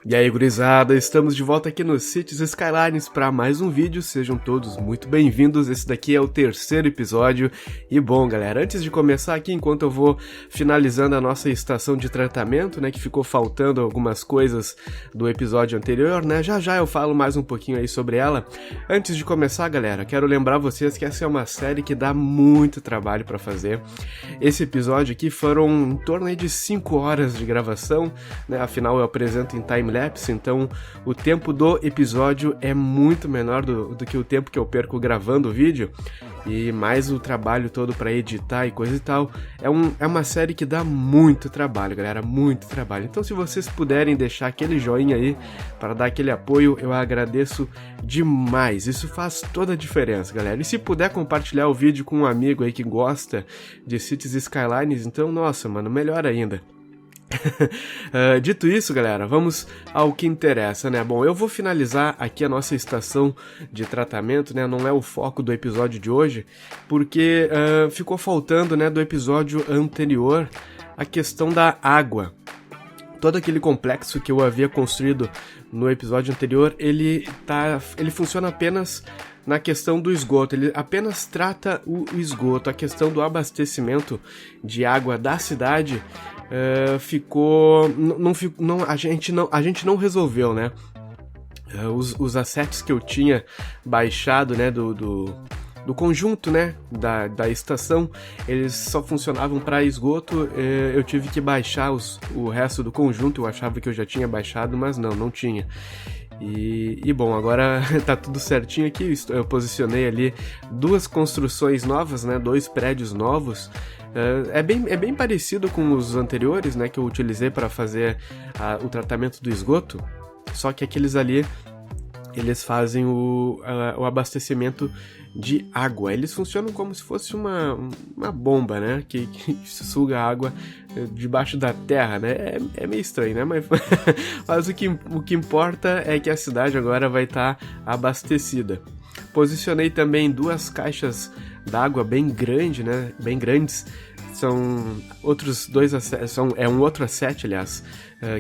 E aí, gurizada, estamos de volta aqui no Cities Skylines para mais um vídeo, sejam todos muito bem-vindos, esse daqui é o terceiro episódio. E bom, galera, antes de começar aqui, enquanto eu vou finalizando a nossa estação de tratamento, né, que ficou faltando algumas coisas do episódio anterior, né, já eu falo mais um pouquinho aí sobre ela. Antes de começar, galera, quero lembrar vocês que essa é uma série que dá muito trabalho para fazer. Esse episódio aqui foram em torno aí de 5 horas de gravação, né, afinal eu apresento em timelapse, então o tempo do episódio é muito menor do que o tempo que eu perco gravando o vídeo, e mais o trabalho todo para editar e coisa e tal. É uma série que dá muito trabalho, galera, muito trabalho. Então se vocês puderem deixar aquele joinha aí para dar aquele apoio, eu agradeço demais, isso faz toda a diferença, galera. E se puder compartilhar o vídeo com um amigo aí que gosta de Cities Skylines, então, nossa, mano, melhor ainda. Dito isso, galera, vamos ao que interessa, né? Bom, eu vou finalizar aqui a nossa estação de tratamento, né? Não é o foco do episódio de hoje, porque ficou faltando, né, do episódio anterior a questão da água. Todo aquele complexo que eu havia construído no episódio anterior, ele funciona apenas na questão do esgoto, ele apenas trata o esgoto. A questão do abastecimento de água da cidade ficou... a gente não resolveu, né? Os assets que eu tinha baixado, né, do conjunto, né, da estação, eles só funcionavam para esgoto. Eu tive que baixar o resto do conjunto. Eu achava que eu já tinha baixado, mas não tinha. E bom, agora tá tudo certinho aqui. Eu posicionei ali 2 construções novas, né, 2 prédios novos. É bem parecido com os anteriores, né, que eu utilizei para fazer o tratamento do esgoto, só que aqueles ali, eles fazem o abastecimento de água. Eles funcionam como se fosse uma bomba, né, que suga água debaixo da terra, né. É meio estranho, né, mas o que importa é que a cidade agora vai estar abastecida. Posicionei também 2 caixas d'água bem grandes, né, bem grandes. São outros 2 assets, é um outro asset, aliás,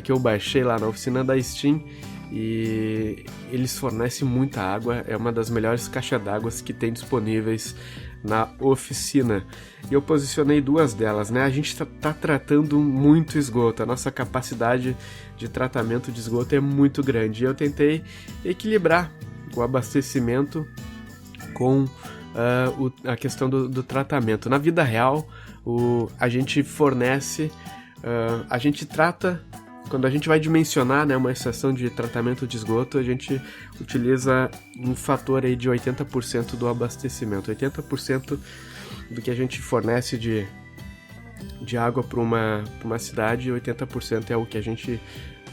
que eu baixei lá na oficina da Steam, e eles fornecem muita água. É uma das melhores caixas d'água que tem disponíveis na oficina. E eu posicionei 2 delas, né? A gente tá tratando muito esgoto, a nossa capacidade de tratamento de esgoto é muito grande. E eu tentei equilibrar o abastecimento com a questão do tratamento. Na vida real, a gente fornece, a gente trata, quando a gente vai dimensionar, né, uma estação de tratamento de esgoto, a gente utiliza um fator aí de 80% do abastecimento. 80% do que a gente fornece de água para uma cidade, 80% é o que a gente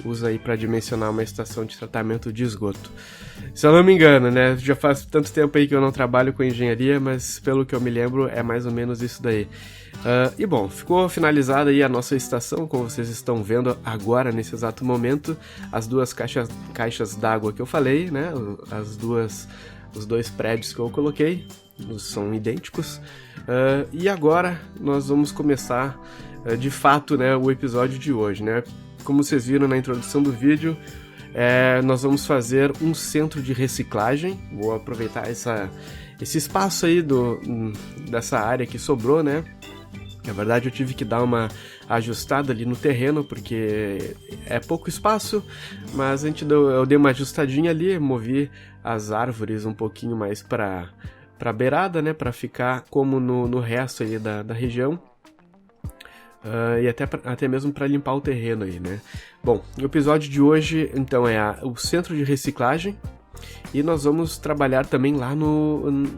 usa aí para dimensionar uma estação de tratamento de esgoto. Se eu não me engano, né, já faz tanto tempo aí que eu não trabalho com engenharia, mas pelo que eu me lembro é mais ou menos isso daí. E bom, ficou finalizada aí a nossa estação, como vocês estão vendo agora nesse exato momento, as 2 caixas d'água que eu falei, né, os 2 prédios que eu coloquei são idênticos. E agora nós vamos começar de fato, né, o episódio de hoje, né. como vocês viram na introdução do vídeo, nós vamos fazer um centro de reciclagem. Vou aproveitar esse espaço aí dessa área que sobrou, né? Na verdade, eu tive que dar uma ajustada ali no terreno, porque é pouco espaço, mas eu dei uma ajustadinha ali, movi as árvores um pouquinho mais para beirada, né, para ficar como no resto aí da região. E até mesmo para limpar o terreno aí, né? Bom, o episódio de hoje, então, é o centro de reciclagem. E nós vamos trabalhar também lá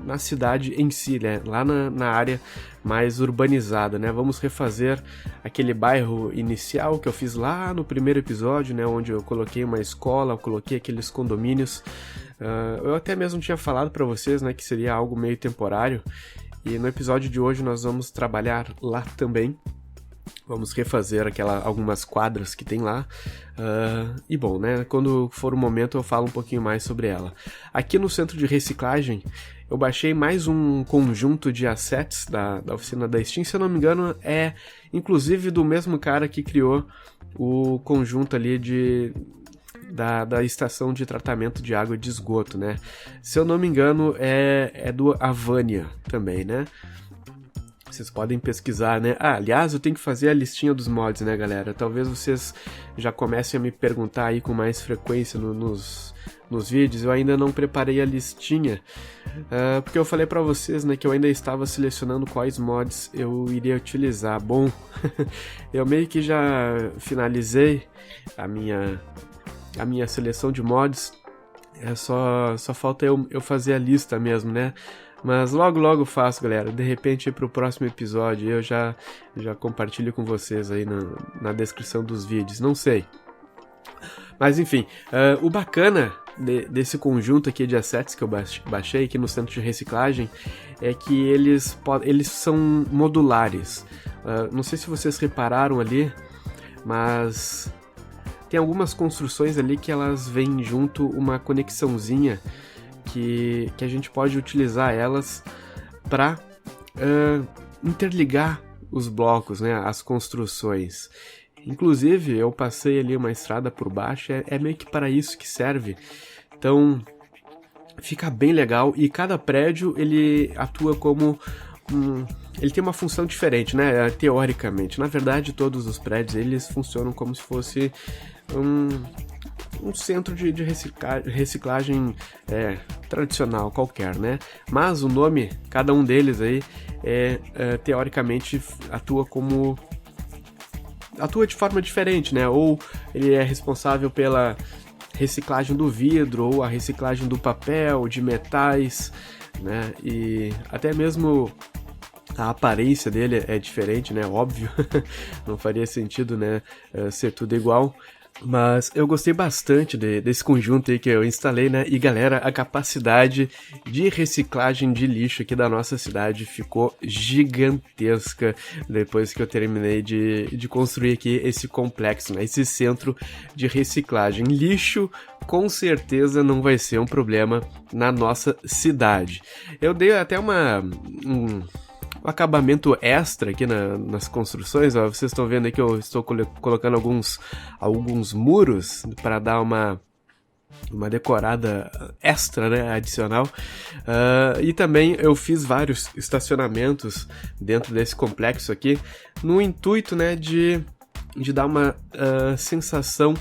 na cidade em si, né? Lá na área mais urbanizada, né? Vamos refazer aquele bairro inicial que eu fiz lá no primeiro episódio, né? Onde eu coloquei uma escola, eu coloquei aqueles condomínios. Eu até mesmo tinha falado para vocês, né, que seria algo meio temporário. E no episódio de hoje nós vamos trabalhar lá também. Vamos refazer algumas quadras que tem lá. E bom, né? Quando for o momento eu falo um pouquinho mais sobre ela. Aqui no centro de reciclagem eu baixei mais um conjunto de assets da oficina da Steam. Se eu não me engano, é inclusive do mesmo cara que criou o conjunto ali da estação de tratamento de água de esgoto, né? Se eu não me engano, é do Avania também, né? Vocês podem pesquisar, né? Aliás, eu tenho que fazer a listinha dos mods, né, galera? Talvez vocês já comecem a me perguntar aí com mais frequência nos vídeos. Eu ainda não preparei a listinha, porque eu falei pra vocês, né, que eu ainda estava selecionando quais mods eu iria utilizar. Bom, eu meio que já finalizei a minha seleção de mods. Só falta eu fazer a lista mesmo, né? Mas logo eu faço, galera. De repente, pro próximo episódio eu já compartilho com vocês aí na descrição dos vídeos. Não sei. Mas enfim, o bacana desse conjunto aqui de assets que eu baixei aqui no centro de reciclagem é que eles são modulares. Não sei se vocês repararam ali, mas tem algumas construções ali que elas vêm junto uma conexãozinha que a gente pode utilizar elas para interligar os blocos, né, as construções. Inclusive, eu passei ali uma estrada por baixo, é meio que para isso que serve. Então, fica bem legal e cada prédio ele atua como ele tem uma função diferente, né, teoricamente. Na verdade, todos os prédios eles funcionam como se fosse um centro de reciclagem tradicional qualquer, né? Mas o nome, cada um deles aí, teoricamente atua de forma diferente, né? Ou ele é responsável pela reciclagem do vidro, ou a reciclagem do papel, de metais, né? E até mesmo a aparência dele é diferente, né? Óbvio, não faria sentido, né, ser tudo igual. Mas eu gostei bastante desse conjunto aí que eu instalei, né? E galera, a capacidade de reciclagem de lixo aqui da nossa cidade ficou gigantesca depois que eu terminei de construir aqui esse complexo, né? Esse centro de reciclagem. Lixo com certeza não vai ser um problema na nossa cidade. Eu dei até um acabamento extra aqui nas construções, ó. Vocês estão vendo aí que eu estou colocando alguns muros para dar uma decorada extra, né, adicional. E também eu fiz vários estacionamentos dentro desse complexo aqui, no intuito, né, de dar uma sensação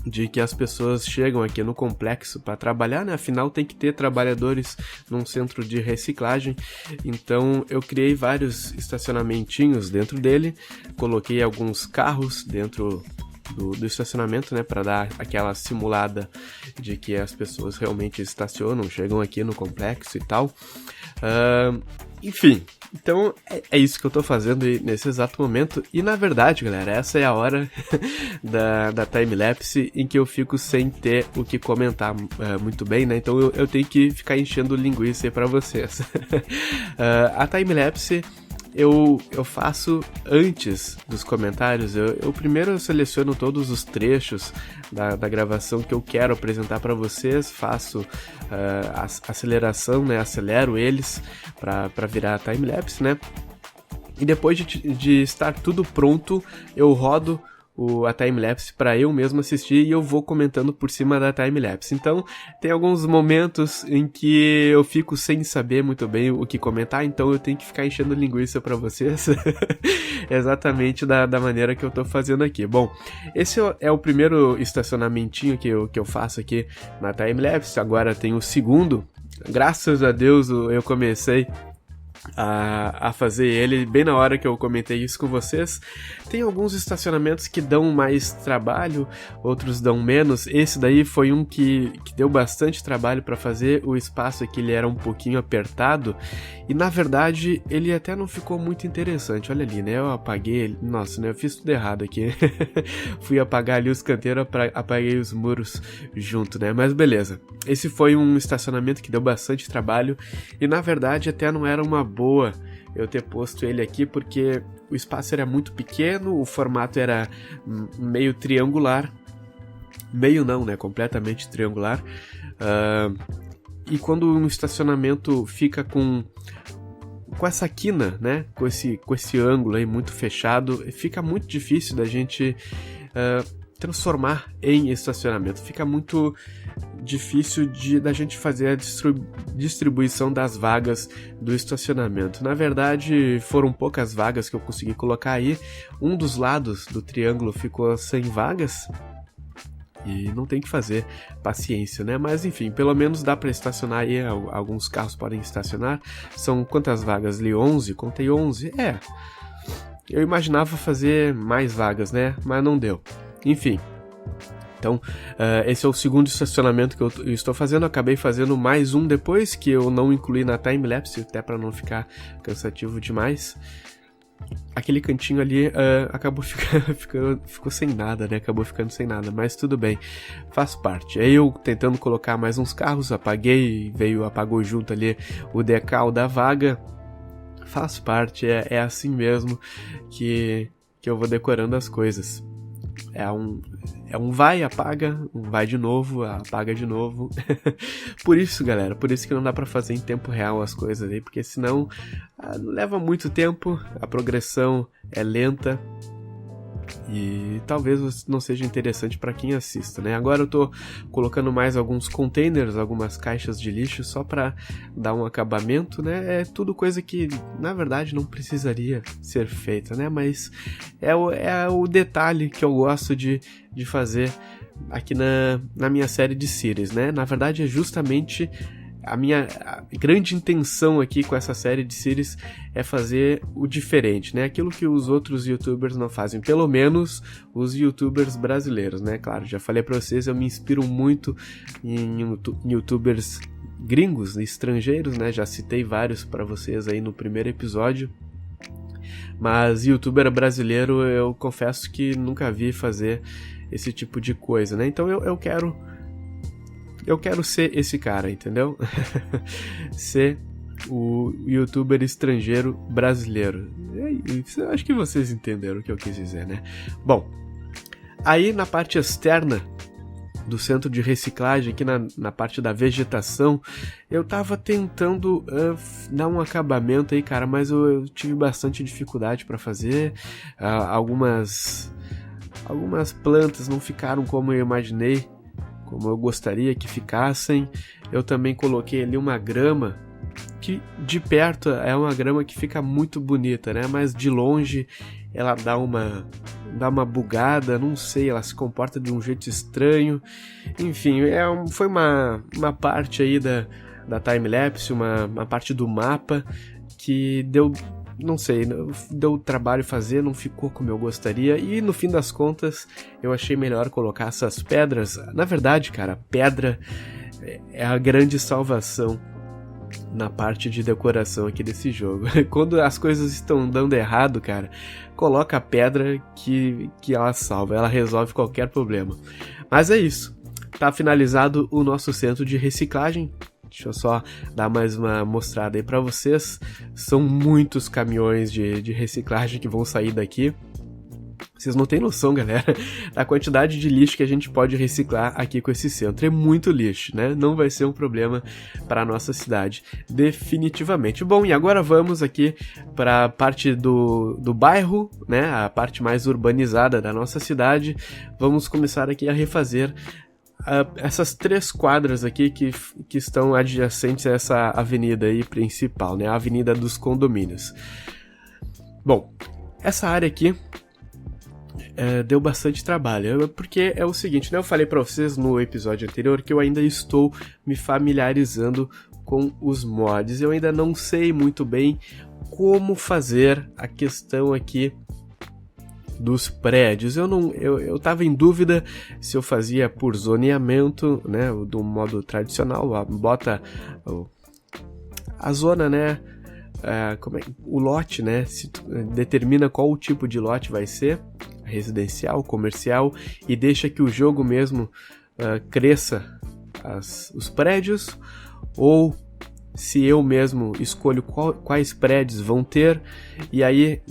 de que as pessoas chegam aqui no complexo para trabalhar, né? Afinal, tem que ter trabalhadores num centro de reciclagem. Então, eu criei vários estacionamentinhos dentro dele, coloquei alguns carros dentro do estacionamento, né? Para dar aquela simulada de que as pessoas realmente estacionam, chegam aqui no complexo e tal. Enfim, então é isso que eu tô fazendo nesse exato momento. E na verdade, galera, essa é a hora da timelapse em que eu fico sem ter o que comentar muito bem, né? Então eu tenho que ficar enchendo linguiça aí pra vocês. A timelapse eu faço antes dos comentários. Eu primeiro seleciono todos os trechos da gravação que eu quero apresentar para vocês, faço a aceleração, né? Acelero eles para virar timelapse, né? E depois de estar tudo pronto, eu rodo a timelapse para eu mesmo assistir e eu vou comentando por cima da timelapse. Então, tem alguns momentos em que eu fico sem saber muito bem o que comentar, então eu tenho que ficar enchendo linguiça para vocês exatamente da maneira que eu tô fazendo aqui. Bom, esse é o primeiro estacionamentinho que eu faço aqui na timelapse, agora tem o segundo. Graças a Deus eu comecei a fazer ele bem na hora que eu comentei isso com vocês. Tem alguns estacionamentos que dão mais trabalho, outros dão menos. Esse daí foi um que deu bastante trabalho para fazer. O espaço aqui ele era um pouquinho apertado e na verdade ele até não ficou muito interessante. Olha ali, né? Eu apaguei, nossa, né? Eu fiz tudo errado aqui. Fui apagar ali os canteiros, apaguei os muros junto, né? Mas beleza. Esse foi um estacionamento que deu bastante trabalho e na verdade até não era uma boa eu ter posto ele aqui porque o espaço era muito pequeno, o formato era meio triangular, meio não, né, completamente triangular, e quando um estacionamento fica com essa quina, né, com esse ângulo aí muito fechado, fica muito difícil da gente transformar em estacionamento, fica muito difícil da gente fazer a distribuição das vagas do estacionamento. Na verdade, foram poucas vagas que eu consegui colocar aí. Um dos lados do triângulo ficou sem vagas e não tem que fazer, paciência, né? Mas enfim, pelo menos dá para estacionar aí, alguns carros podem estacionar. São quantas vagas ali? 11? Contei 11? Eu imaginava fazer mais vagas, né? Mas não deu. Enfim, então esse é o segundo estacionamento que eu estou fazendo. Eu acabei fazendo mais um depois, que eu não incluí na timelapse, até para não ficar cansativo demais. Aquele cantinho ali acabou ficou sem nada, né? Acabou ficando sem nada, mas tudo bem, faz parte. Aí eu tentando colocar mais uns carros, apaguei, apagou junto ali o decal da vaga. Faz parte, é assim mesmo que eu vou decorando as coisas. É um vai, apaga, um vai de novo, apaga de novo. Por isso, galera, por isso que não dá pra fazer em tempo real as coisas aí, porque senão leva muito tempo, a progressão é lenta e talvez não seja interessante para quem assista, né? Agora eu tô colocando mais alguns containers, algumas caixas de lixo só para dar um acabamento, né? É tudo coisa que na verdade não precisaria ser feita, né? Mas é o detalhe que eu gosto de fazer aqui na minha série de series, né? Na verdade é justamente a minha grande intenção aqui com essa série de series é fazer o diferente, né? Aquilo que os outros youtubers não fazem, pelo menos os youtubers brasileiros, né? Claro, já falei pra vocês, eu me inspiro muito em youtubers gringos, estrangeiros, né? Já citei vários pra vocês aí no primeiro episódio, mas youtuber brasileiro eu confesso que nunca vi fazer esse tipo de coisa, né? Então eu quero ser esse cara, entendeu? Ser o youtuber estrangeiro brasileiro. Acho que vocês entenderam o que eu quis dizer, né? Bom, aí na parte externa do centro de reciclagem, aqui na parte da vegetação, eu tava tentando dar um acabamento aí, cara, mas eu tive bastante dificuldade para fazer. Algumas plantas não ficaram como eu imaginei, como eu gostaria que ficassem. Eu também coloquei ali uma grama que de perto é uma grama que fica muito bonita, né? Mas de longe ela dá uma bugada, não sei, ela se comporta de um jeito estranho. Enfim, foi uma parte aí da timelapse, uma parte do mapa que deu, não sei, deu trabalho fazer, não ficou como eu gostaria, e no fim das contas eu achei melhor colocar essas pedras. Na verdade, cara, pedra é a grande salvação na parte de decoração aqui desse jogo. Quando as coisas estão dando errado, cara, coloca a pedra que ela salva, ela resolve qualquer problema. Mas é isso, tá finalizado o nosso centro de reciclagem. Deixa eu só dar mais uma mostrada aí pra vocês. São muitos caminhões de reciclagem que vão sair daqui. Vocês não têm noção, galera, da quantidade de lixo que a gente pode reciclar aqui com esse centro. É muito lixo, né? Não vai ser um problema para a nossa cidade, definitivamente. Bom, e agora vamos aqui para a parte do bairro, né? A parte mais urbanizada da nossa cidade. Vamos começar aqui a refazer essas 3 quadras aqui que estão adjacentes a essa avenida aí principal, né? A Avenida dos Condomínios. Bom, essa área aqui deu bastante trabalho, porque é o seguinte, né? Eu falei pra vocês no episódio anterior que eu ainda estou me familiarizando com os mods. Eu ainda não sei muito bem como fazer a questão aqui dos prédios. Eu tava em dúvida se eu fazia por zoneamento, né? Do modo tradicional, bota a zona, né? O lote, né? Determina qual o tipo de lote vai ser, residencial, comercial, e deixa que o jogo mesmo cresça os prédios, ou se eu mesmo escolho quais prédios vão ter, e aí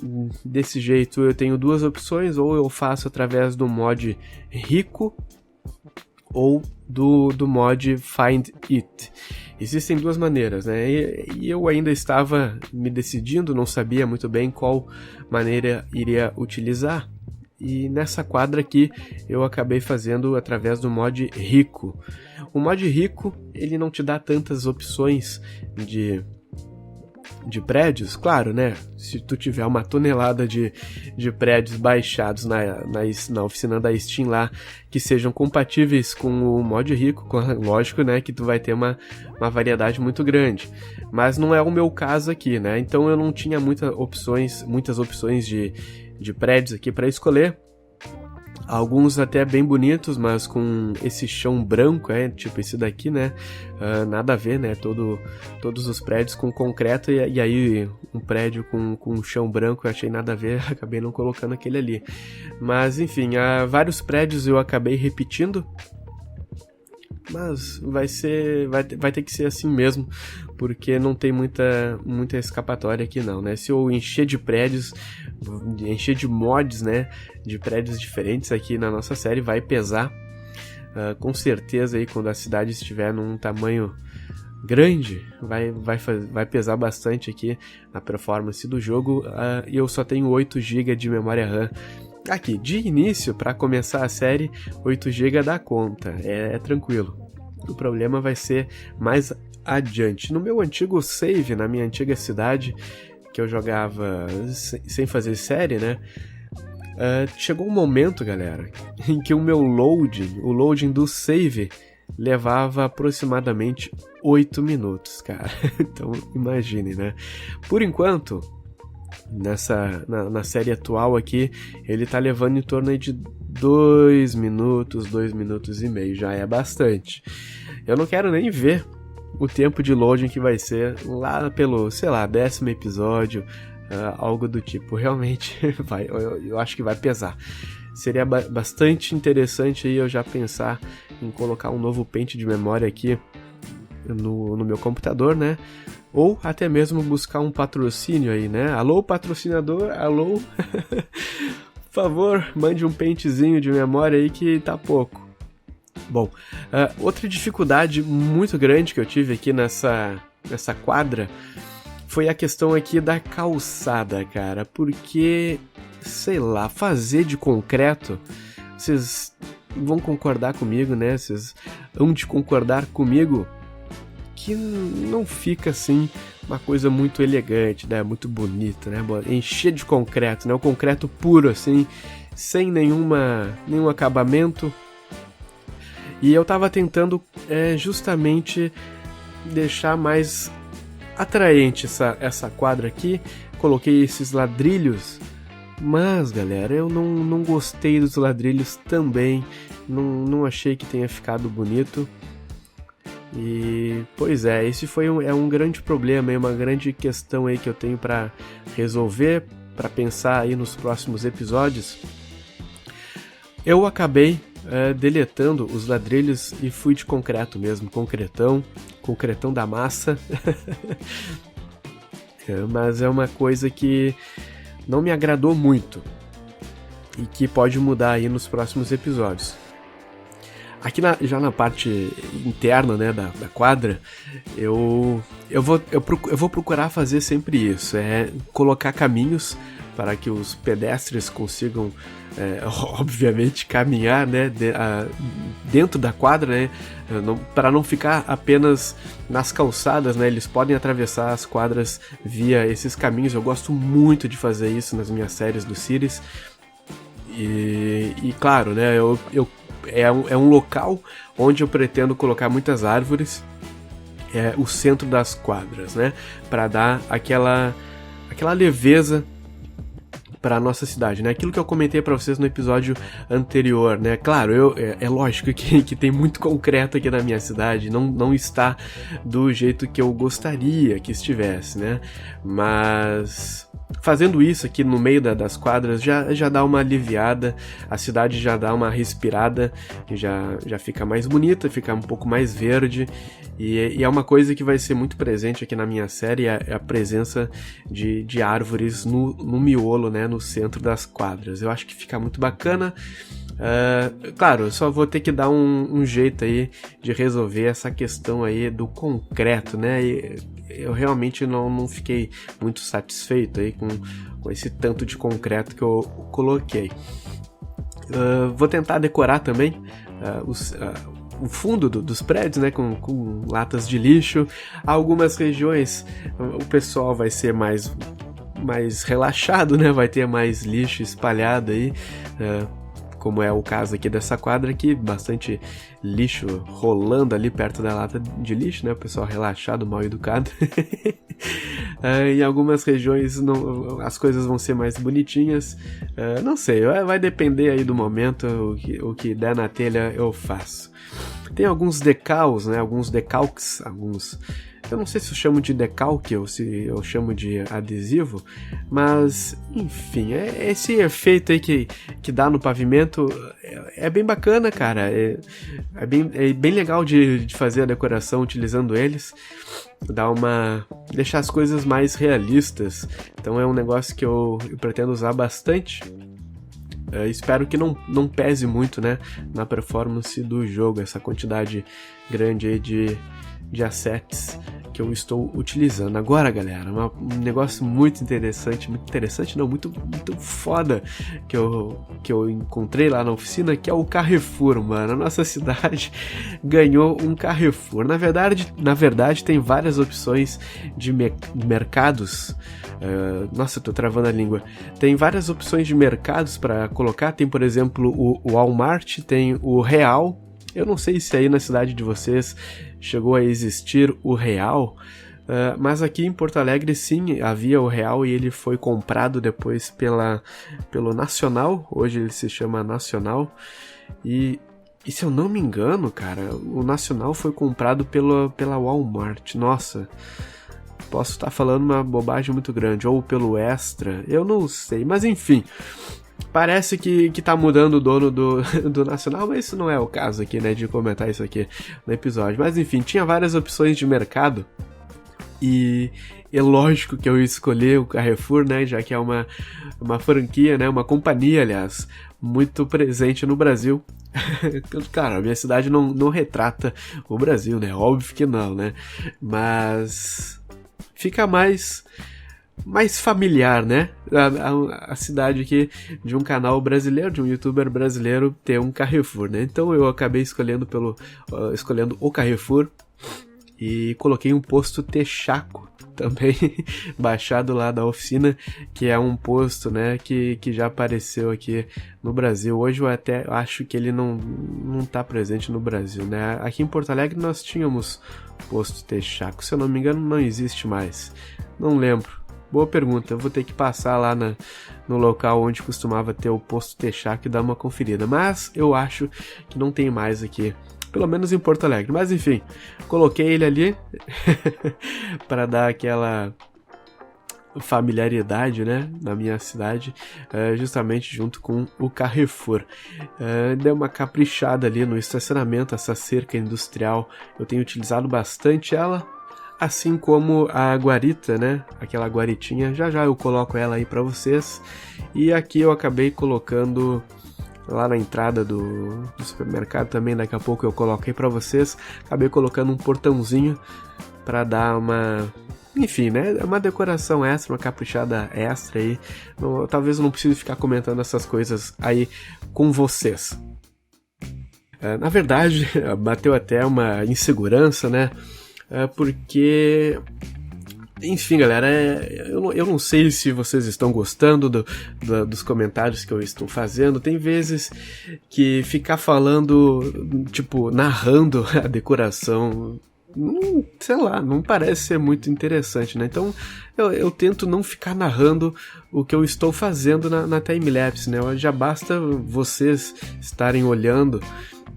desse jeito eu tenho 2 opções: ou eu faço através do mod rico ou do mod Find It. Existem 2 maneiras, né? E eu ainda estava me decidindo, não sabia muito bem qual maneira iria utilizar. E nessa quadra aqui eu acabei fazendo através do mod rico. O mod rico, ele não te dá tantas opções de prédios, claro, né? Se tu tiver uma tonelada de prédios baixados na oficina da Steam lá, que sejam compatíveis com o mod rico, lógico, né? Que tu vai ter uma variedade muito grande. Mas não é o meu caso aqui, né? Então eu não tinha muitas opções de prédios aqui para escolher. Alguns até bem bonitos, mas com esse chão branco, tipo esse daqui, né? Nada a ver, né? Todos os prédios com concreto, e aí um prédio com chão branco eu achei nada a ver, acabei não colocando aquele ali. Mas enfim, vários prédios eu acabei repetindo, mas vai ter que ser assim mesmo, porque não tem muita escapatória aqui não, né? Se eu encher de prédios, encher de mods, né, de prédios diferentes aqui na nossa série, vai pesar, com certeza aí quando a cidade estiver num tamanho grande, vai pesar bastante aqui na performance do jogo, e eu só tenho 8 GB de memória RAM. Aqui, de início, para começar a série, 8 GB dá conta, é tranquilo. O problema vai ser mais adiante. No meu antigo save, na minha antiga cidade, que eu jogava sem fazer série, né? Chegou um momento, galera, em que o loading do save, levava aproximadamente 8 minutos, cara. Então, imagine, né? Por enquanto, na série atual aqui, ele tá levando em torno de 2 minutos e meio, já é bastante. Eu não quero nem ver o tempo de loading que vai ser lá pelo, sei lá, 10º episódio, algo do tipo. Realmente eu acho que vai pesar. Seria bastante interessante aí eu já pensar em colocar um novo pente de memória aqui no meu computador, né? Ou até mesmo buscar um patrocínio aí, né? Alô, patrocinador, alô? Por favor, mande um pentezinho de memória aí que tá pouco. Bom, outra dificuldade muito grande que eu tive aqui nessa quadra foi a questão aqui da calçada, cara. Porque, sei lá, fazer de concreto, vocês vão concordar comigo, né? Vocês vão de concordar comigo que não fica assim uma coisa muito elegante, né? Muito bonita, né? Encher de concreto, né? O concreto puro assim, sem nenhum acabamento. E eu tava tentando justamente deixar mais atraente essa quadra aqui. Coloquei esses ladrilhos, mas galera, eu não gostei dos ladrilhos também. Não achei que tenha ficado bonito. E, pois esse foi um grande problema, uma grande questão aí que eu tenho para resolver, para pensar aí nos próximos episódios. Eu acabei deletando os ladrilhos e fui de concreto mesmo, concretão da massa. Mas é uma coisa que não me agradou muito. e que pode mudar aí nos próximos episódios. Aqui já na parte interna, né, da quadra, eu vou procurar fazer sempre isso, colocar caminhos para que os pedestres consigam, obviamente, caminhar, né, dentro da quadra, né, para não ficar apenas nas calçadas, né, eles podem atravessar as quadras via esses caminhos. Eu gosto muito de fazer isso nas minhas séries do Cities, e claro, né, é um local onde eu pretendo colocar muitas árvores, o centro das quadras, né, para dar aquela leveza para a nossa cidade, né? Aquilo que eu comentei para vocês no episódio anterior, né? Claro, é lógico que tem muito concreto aqui na minha cidade, não está do jeito que eu gostaria que estivesse, né? Mas fazendo isso aqui no meio das quadras já dá uma aliviada, a cidade já dá uma respirada, já fica mais bonita, fica um pouco mais verde, e é uma coisa que vai ser muito presente aqui na minha série, é a presença de árvores no miolo, né, no centro das quadras. Eu acho que fica muito bacana. Claro, eu só vou ter que dar um jeito aí de resolver essa questão aí do concreto, né? Eu realmente não fiquei muito satisfeito aí com esse tanto de concreto que eu coloquei. Vou tentar decorar também o fundo dos prédios, né, com latas de lixo. Algumas regiões o pessoal vai ser mais relaxado, né, vai ter mais lixo espalhado aí, como é o caso aqui dessa quadra aqui, bastante lixo rolando ali perto da lata de lixo, né, o pessoal relaxado, mal educado. Em algumas regiões as coisas vão ser mais bonitinhas, não sei, vai depender aí do momento, o que der na telha eu faço. Tem alguns decals, né, alguns decalques, eu não sei se eu chamo de decalque ou se eu chamo de adesivo, mas enfim, esse efeito aí que dá no pavimento é bem bacana, cara. É bem legal de fazer a decoração utilizando eles, deixar as coisas mais realistas. Então é um negócio que eu pretendo usar bastante. Espero que não pese muito, né, na performance do jogo, essa quantidade grande aí de assets que eu estou utilizando. Agora, galera, um negócio muito interessante, não, muito foda que eu encontrei lá na oficina, que é o Carrefour, mano. A nossa cidade ganhou um Carrefour. Na verdade tem várias opções de mercados. Nossa, eu tô travando a língua. Tem várias opções de mercados para colocar. Tem, por exemplo, o Walmart, tem o Real. Eu não sei se aí na cidade de vocês chegou a existir o Real, mas aqui em Porto Alegre sim, havia o Real e ele foi comprado depois pelo Nacional, hoje ele se chama Nacional, e se eu não me engano, cara, o Nacional foi comprado pela Walmart. Nossa, posso estar falando uma bobagem muito grande, ou pelo Extra, eu não sei, mas enfim... Parece que tá mudando o dono do Nacional, mas isso não é o caso aqui, né, de comentar isso aqui no episódio. Mas enfim, tinha várias opções de mercado e é lógico que eu escolhi o Carrefour, né, já que é uma franquia, né, uma companhia, aliás, muito presente no Brasil. Cara, a minha cidade não retrata o Brasil, né, óbvio que não, né, mas fica mais familiar, né? A cidade aqui de um canal brasileiro, de um youtuber brasileiro, ter um Carrefour, né? Então eu acabei escolhendo o Carrefour e coloquei um posto Texaco também baixado lá da oficina, que é um posto, né, que já apareceu aqui no Brasil. Hoje eu até acho que ele não tá presente no Brasil, né? Aqui em Porto Alegre nós tínhamos posto Texaco, se eu não me engano não existe mais, não lembro. Boa pergunta, eu vou ter que passar lá no local onde costumava ter o posto Texaco e dar uma conferida, mas eu acho que não tem mais aqui, pelo menos em Porto Alegre. Mas enfim, coloquei ele ali para dar aquela familiaridade, né, na minha cidade, justamente junto com o Carrefour. Dei uma caprichada ali no estacionamento, essa cerca industrial, eu tenho utilizado bastante ela. assim como a guarita, né? Aquela guaritinha, já já eu coloco ela aí pra vocês. E aqui eu acabei colocando lá na entrada do supermercado também, daqui a pouco eu coloco aí pra vocês. Acabei colocando um portãozinho pra dar uma... Enfim, né? Uma decoração extra, uma caprichada extra aí. Talvez eu não precise ficar comentando essas coisas aí com vocês. Na verdade, bateu até uma insegurança, né? Porque... Enfim, galera, eu não sei se vocês estão gostando dos comentários que eu estou fazendo. Tem vezes que ficar falando, tipo, narrando a decoração... sei lá, não parece ser muito interessante, né? Então eu tento não ficar narrando o que eu estou fazendo na timelapse, né? Já basta vocês estarem olhando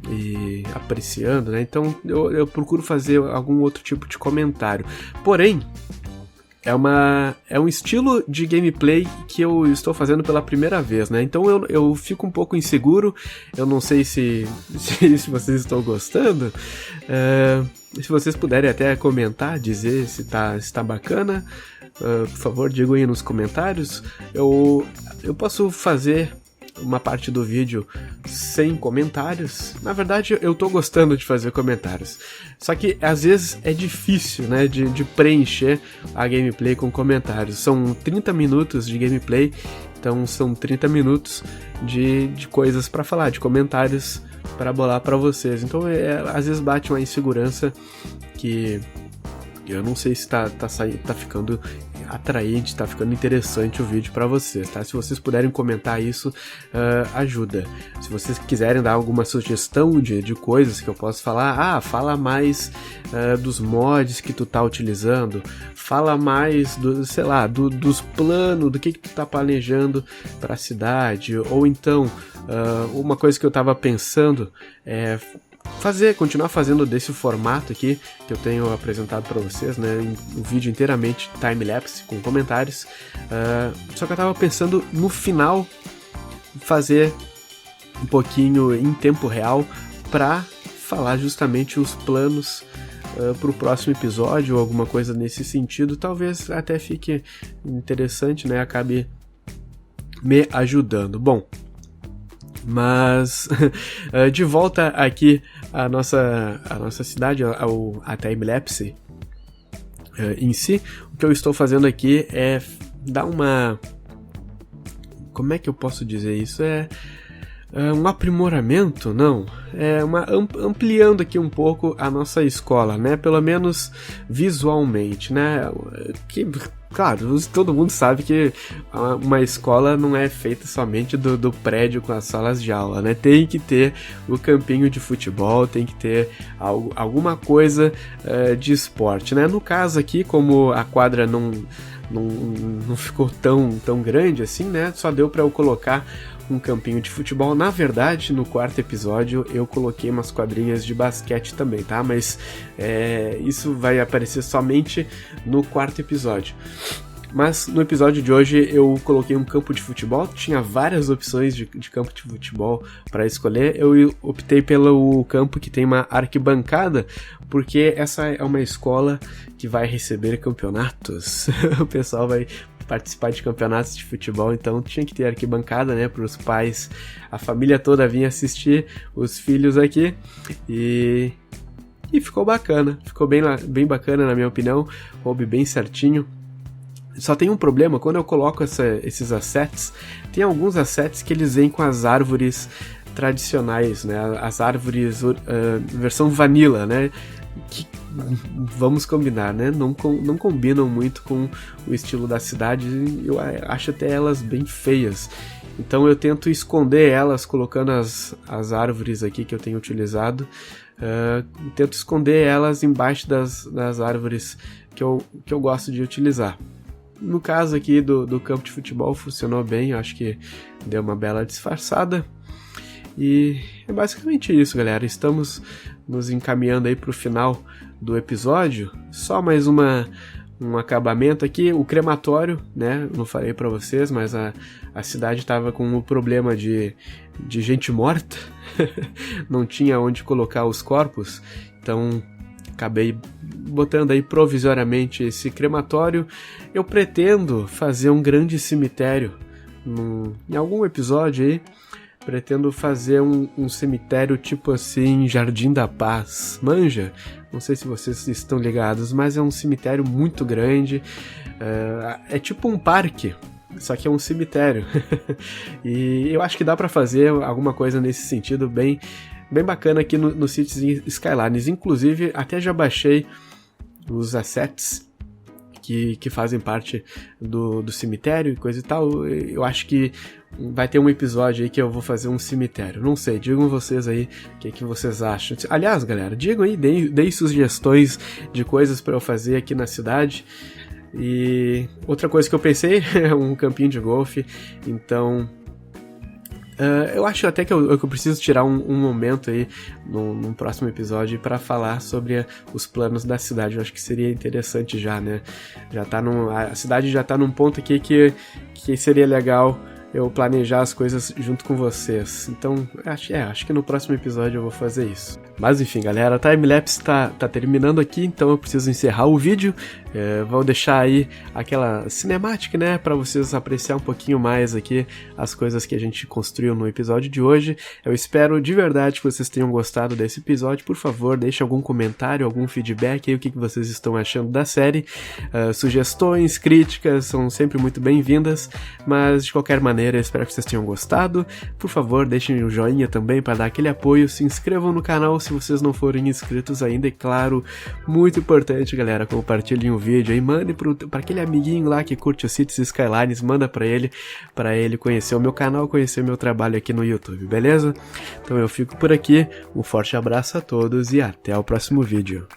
e apreciando, né? Então eu procuro fazer algum outro tipo de comentário. Porém, é um estilo de gameplay que eu estou fazendo pela primeira vez, né? Então eu fico um pouco inseguro, eu não sei se vocês estão gostando. Se vocês puderem até comentar, dizer se tá bacana, por favor, digam aí nos comentários. Eu posso fazer uma parte do vídeo sem comentários. Na verdade, eu tô gostando de fazer comentários. Só que às vezes é difícil, né, de preencher a gameplay com comentários. São 30 minutos de gameplay, então são 30 minutos de coisas pra falar, de comentários para bolar para vocês. Então às vezes bate uma insegurança que eu não sei se tá ficando atraente, tá ficando interessante o vídeo para vocês, tá? Se vocês puderem comentar isso, ajuda. Se vocês quiserem dar alguma sugestão de coisas que eu posso falar, fala mais dos mods que tu tá utilizando, fala mais dos planos, do que tu tá planejando para a cidade, ou então uma coisa que eu tava pensando é continuar fazendo desse formato aqui que eu tenho apresentado para vocês, né, um vídeo inteiramente time-lapse com comentários, só que eu tava pensando no final fazer um pouquinho em tempo real para falar justamente os planos pro próximo episódio ou alguma coisa nesse sentido. Talvez até fique interessante, né, acabe me ajudando. Bom, mas de volta aqui à nossa cidade, a timelapse em si, o que eu estou fazendo aqui é dar uma... Como é que eu posso dizer isso? Um aprimoramento? Não. Ampliando aqui um pouco a nossa escola, né? Pelo menos visualmente, né? Claro, todo mundo sabe que uma escola não é feita somente do prédio com as salas de aula, né? Tem que ter o campinho de futebol, tem que ter alguma coisa de esporte, né? No caso aqui, como a quadra não ficou tão grande assim, né? Só deu para eu colocar um campinho de futebol. Na verdade, no quarto episódio eu coloquei umas quadrinhas de basquete também, tá? Mas isso vai aparecer somente no quarto episódio. Mas no episódio de hoje eu coloquei um campo de futebol, tinha várias opções de campo de futebol para escolher. Eu optei pelo campo que tem uma arquibancada, porque essa é uma escola que vai receber campeonatos. O pessoal vai participar de campeonatos de futebol, então tinha que ter arquibancada, né, para os pais, a família toda vir assistir, os filhos aqui, e ficou bacana, ficou bem bacana na minha opinião, coube bem certinho. Só tem um problema, quando eu coloco esses assets, tem alguns assets que eles vêm com as árvores tradicionais, né, as árvores versão vanilla, né, que vamos combinar, né? Não combinam muito com o estilo da cidade. Eu acho até elas bem feias. Então eu tento esconder elas colocando as árvores aqui que eu tenho utilizado. Tento esconder elas embaixo das árvores que eu gosto de utilizar. No caso aqui do campo de futebol funcionou bem. Eu acho que deu uma bela disfarçada. E é basicamente isso, galera. Estamos nos encaminhando aí para o final do episódio. Só mais um acabamento aqui. O crematório, né? Não falei para vocês, mas a cidade estava com um problema de gente morta. Não tinha onde colocar os corpos. Então acabei botando aí provisoriamente esse crematório. Eu pretendo fazer um grande cemitério em algum episódio aí. Pretendo fazer um cemitério tipo assim, Jardim da Paz, manja? Não sei se vocês estão ligados, mas é um cemitério muito grande, é tipo um parque, só que é um cemitério. E eu acho que dá pra fazer alguma coisa nesse sentido bem bacana aqui no Cities Skylines. Inclusive, até já baixei os assets que fazem parte do cemitério e coisa e tal. Eu acho que vai ter um episódio aí que eu vou fazer um cemitério. Não sei, digam vocês aí o que vocês acham. Aliás, galera, digam aí, deem sugestões de coisas para eu fazer aqui na cidade. E outra coisa que eu pensei é um campinho de golfe. Então, eu acho até que eu preciso tirar um momento aí num próximo episódio para falar sobre os planos da cidade. Eu acho que seria interessante já, né? A cidade já tá num ponto aqui que seria legal eu planejar as coisas junto com vocês. Então, acho que no próximo episódio eu vou fazer isso. Mas enfim, galera, a timelapse tá terminando aqui, então eu preciso encerrar o vídeo. Vou deixar aí aquela cinemática, né, para vocês apreciar um pouquinho mais aqui as coisas que a gente construiu no episódio de hoje. Eu espero de verdade que vocês tenham gostado desse episódio. Por favor, deixe algum comentário, algum feedback aí, o que vocês estão achando da série. Sugestões, críticas são sempre muito bem-vindas, mas de qualquer maneira, eu espero que vocês tenham gostado. Por favor, deixem o joinha também para dar aquele apoio, se inscrevam no canal se vocês não forem inscritos ainda, e claro, muito importante, galera, compartilhem o vídeo aí, mande para aquele amiguinho lá que curte o Cities Skylines, manda para ele conhecer o meu canal, conhecer o meu trabalho aqui no YouTube, beleza? Então eu fico por aqui, um forte abraço a todos e até o próximo vídeo.